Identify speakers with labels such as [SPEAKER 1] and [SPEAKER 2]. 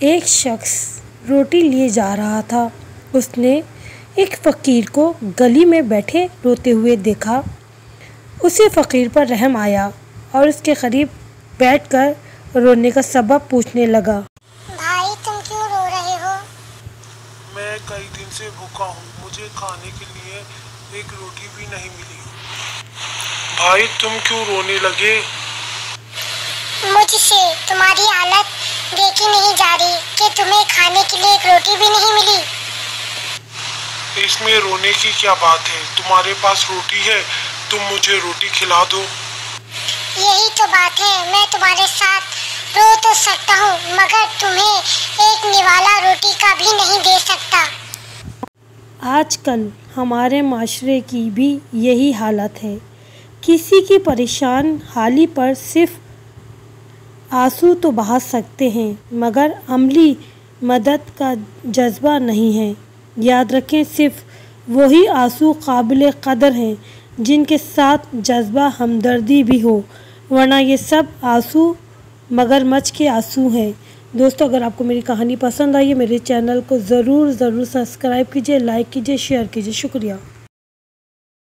[SPEAKER 1] एक शख्स रोटी लिए जा रहा था। उसने एक फ़कीर को गली में बैठे रोते हुए देखा। उसे फ़कीर पर रहम आया और उसके करीब बैठकर रोने का सबब पूछने लगा।
[SPEAKER 2] भाई, तुम क्यों रो रहे हो?
[SPEAKER 3] मैं कई दिन से भूखा हूँ, मुझे खाने के लिए एक रोटी भी नहीं मिली। भाई, तुम क्यों रोने लगे?
[SPEAKER 2] मुझसे तुम्हारी हालत देखी नहीं जा रही कि तुम्हें खाने के लिए एक रोटी भी नहीं मिली।
[SPEAKER 3] इसमें रोने की क्या बात है? तुम्हारे पास रोटी है, तुम मुझे रोटी खिला दो।
[SPEAKER 2] यही तो बात है, मैं तुम्हारे साथ रो तो सकता हूँ मगर तुम्हें एक निवाला रोटी का भी नहीं दे सकता।
[SPEAKER 1] आजकल हमारे माशरे की भी यही हालत है। किसी की परेशान हाली पर सिर्फ आंसू तो बहा सकते हैं मगर अमली मदद का जज्बा नहीं है। याद रखें, सिर्फ वही आंसू काबिल कदर हैं जिनके साथ जज्बा हमदर्दी भी हो, वरना ये सब आंसू मगरमच्छ के आंसू हैं। दोस्तों, अगर आपको मेरी कहानी पसंद आई है, मेरे चैनल को ज़रूर सब्सक्राइब कीजिए, लाइक कीजिए, शेयर कीजिए। शुक्रिया।